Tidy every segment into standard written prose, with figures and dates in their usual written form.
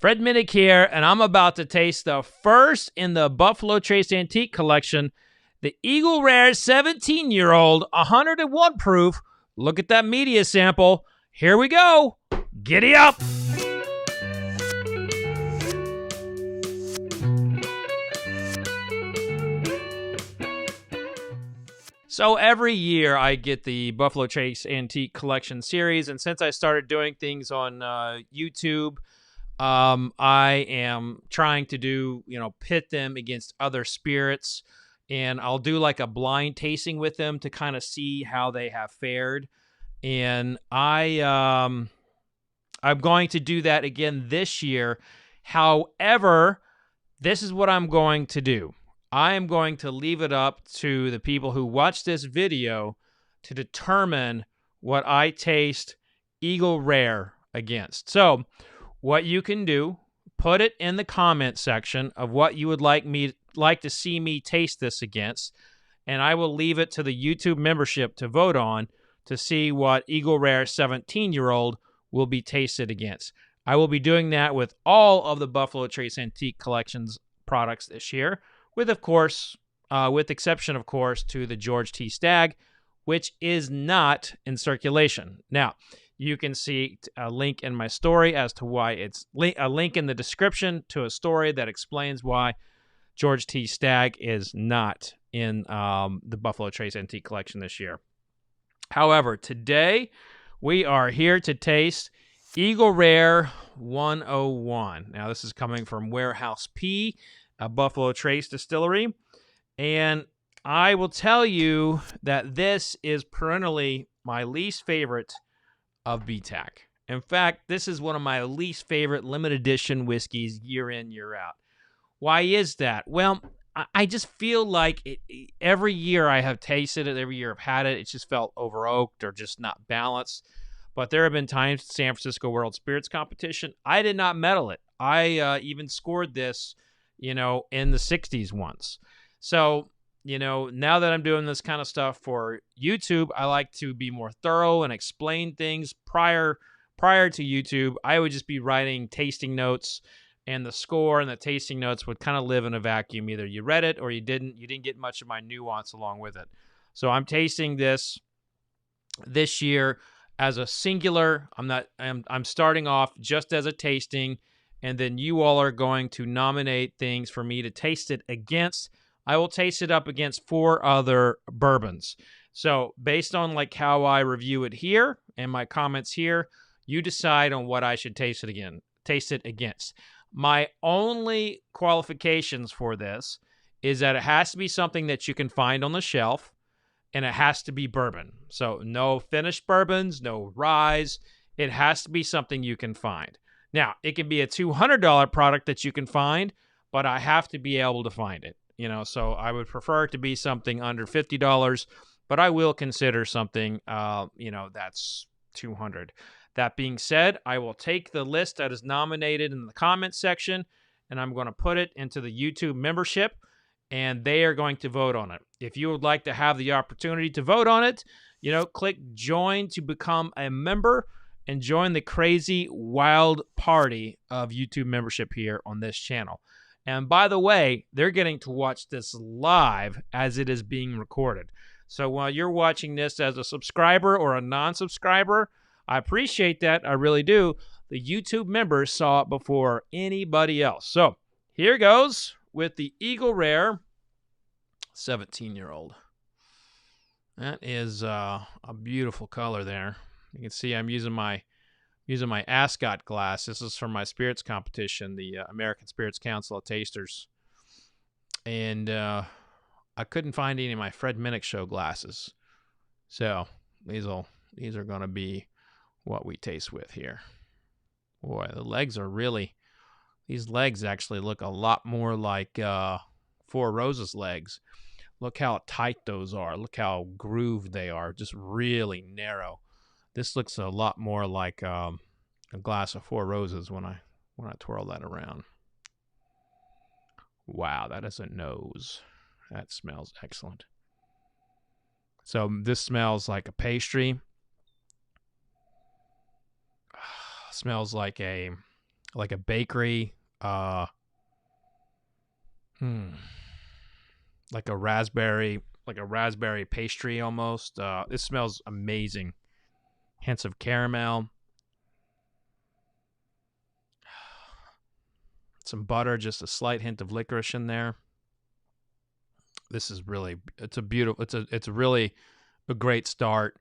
Fred Minnick here, and I'm about to taste the first in the Buffalo Trace Antique Collection, the Eagle Rare 17-year-old, 101 proof. Look at that media sample. Here we go. Giddy up. So every year I get the Buffalo Trace Antique Collection series, and since I started doing things on YouTube, I am trying to do, pit them against other spirits, and I'll do like a blind tasting with them to kind of see how they have fared. And I'm going to do that again this year. However, this is what I'm going to do. I am going to leave it up to the people who watch this video to determine what I taste Eagle Rare against. So what you can do, put it in the comment section of what you would like to see me taste this against, and I will leave it to the YouTube membership to vote on to see what Eagle Rare 17-year-old will be tasted against. I will be doing that with all of the Buffalo Trace Antique Collections products this year, with exception, of course, to the George T. Stagg, which is not in circulation. Now, you can see a link in my story as to why it's a link in the description to a story that explains why George T. Stagg is not in the Buffalo Trace Antique Collection this year. However, today we are here to taste Eagle Rare 101. Now, this is coming from Warehouse P, a Buffalo Trace distillery, and I will tell you that this is perennially my least favorite of BTAC. In fact, this is one of my least favorite limited edition whiskeys year in, year out. Why is that? Well, I just feel like every year I have tasted it, every year I've had it, it's just felt over-oaked or just not balanced. But there have been times, San Francisco World Spirits Competition, I did not medal it. I even scored this, in the 60s once. So, now that I'm doing this kind of stuff for YouTube, I like to be more thorough and explain things. Prior to YouTube, I would just be writing tasting notes, and the score and the tasting notes would kind of live in a vacuum. Either you read it or you didn't. You didn't get much of my nuance along with it. So I'm tasting this year as a singular. I'm starting off just as a tasting, and then you all are going to nominate things for me to taste it against. I will taste it up against 4 other bourbons. So based on how I review it here and my comments here, you decide on what I should taste it against. My only qualifications for this is that it has to be something that you can find on the shelf, and it has to be bourbon. So no finished bourbons, no ryes. It has to be something you can find. Now, it can be a $200 product that you can find, but I have to be able to find it. So I would prefer it to be something under $50, but I will consider something, that's $200. That being said, I will take the list that is nominated in the comments section, and I'm going to put it into the YouTube membership, and they are going to vote on it. If you would like to have the opportunity to vote on it, click join to become a member and join the crazy, wild party of YouTube membership here on this channel. And by the way, they're getting to watch this live as it is being recorded. So while you're watching this as a subscriber or a non-subscriber, I appreciate that. I really do. The YouTube members saw it before anybody else. So here goes with the Eagle Rare 17-year-old. That is a beautiful color there. You can see I'm using my Ascot glass. This is from my spirits competition, the American Spirits Council of Tasters. And I couldn't find any of my Fred Minnick show glasses. So these are going to be what we taste with here. Boy, these legs actually look a lot more like Four Roses legs. Look how tight those are. Look how grooved they are. Just really narrow. This looks a lot more like a glass of Four Roses when I twirl that around. Wow, that is a nose. That smells excellent. So this smells like a pastry. Smells like a like a bakery, like a raspberry pastry almost. This smells amazing. Hints of caramel. Some butter, just a slight hint of licorice in there. This is really, it's really a great start,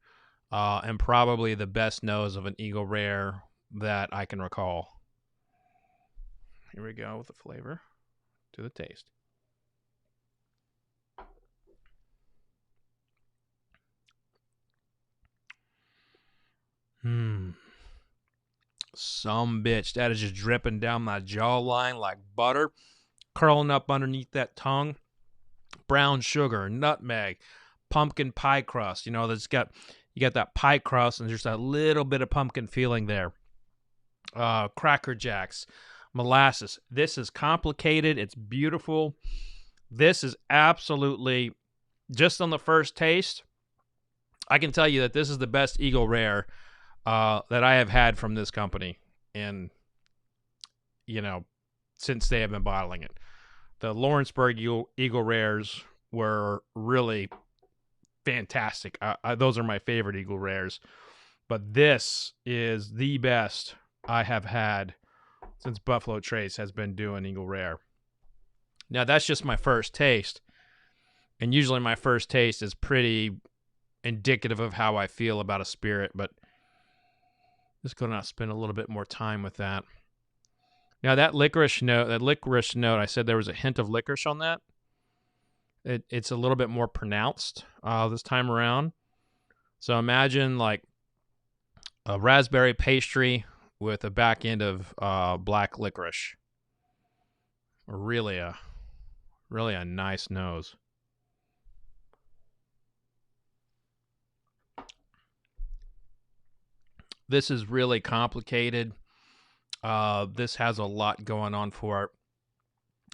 and probably the best nose of an Eagle Rare that I can recall. Here we go with the flavor to the taste. Some bitch. That is just dripping down my jawline like butter, curling up underneath that tongue. Brown sugar, nutmeg, pumpkin pie crust. You know, you got that pie crust and there's that little bit of pumpkin feeling there. Cracker Jacks, molasses. This is complicated. It's beautiful. This is absolutely, just on the first taste, I can tell you that this is the best Eagle Rare that I have had from this company, and since they have been bottling it. The Lawrenceburg Eagle Rares were really fantastic. Those are my favorite Eagle Rares, but this is the best I have had since Buffalo Trace has been doing Eagle Rare. Now that's just my first taste, and usually my first taste is pretty indicative of how I feel about a spirit, but just going to spend a little bit more time with that. Now that licorice note, I said there was a hint of licorice on that. It's a little bit more pronounced this time around. So imagine like a raspberry pastry with a back end of black licorice. Really a nice nose. This is really complicated. This has a lot going on for it.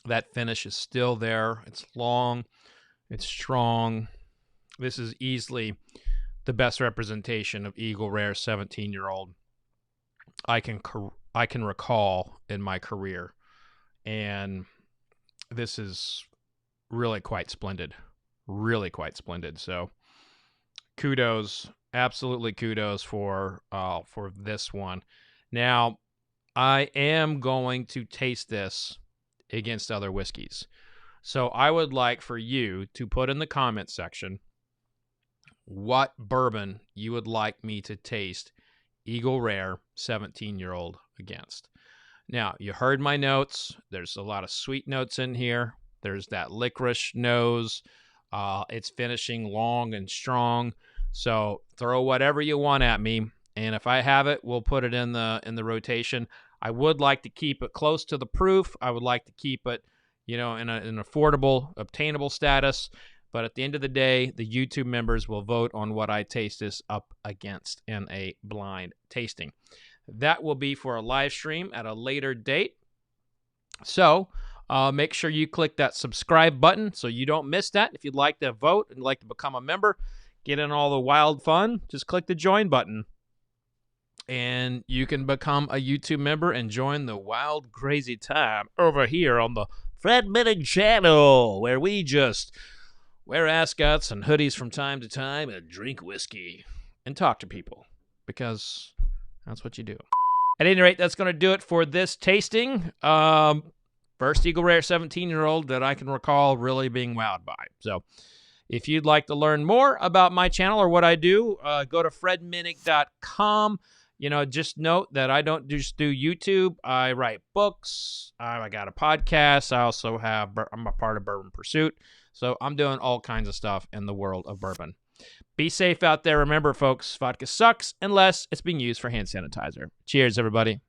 That finish is still there. It's long. It's strong. This is easily the best representation of Eagle Rare 17-year-old I can recall in my career. And this is really quite splendid. Really quite splendid. So kudos, absolutely kudos for this one. Now, I am going to taste this against other whiskeys. So I would like for you to put in the comment section what bourbon you would like me to taste Eagle Rare 17-year-old against. Now, you heard my notes. There's a lot of sweet notes in here. There's that licorice nose. It's finishing long and strong. So throw whatever you want at me, and if I have it, we'll put it in the rotation. I would like to keep it close to the proof. I would like to keep it, in an affordable, obtainable status. But at the end of the day, the YouTube members will vote on what I taste this up against in a blind tasting. That will be for a live stream at a later date. So make sure you click that subscribe button so you don't miss that. If you'd like to vote and like to become a member, get in all the wild fun, just click the join button. And you can become a YouTube member and join the wild, crazy time over here on the Fred Minnick channel, where we just wear ascots and hoodies from time to time and drink whiskey and talk to people, because that's what you do. At any rate, that's going to do it for this tasting. First Eagle Rare 17-year-old that I can recall really being wowed by. So if you'd like to learn more about my channel or what I do, go to fredminnick.com. Just note that I don't just do YouTube. I write books. I got a podcast. I'm a part of Bourbon Pursuit. So I'm doing all kinds of stuff in the world of bourbon. Be safe out there. Remember, folks, vodka sucks unless it's being used for hand sanitizer. Cheers, everybody.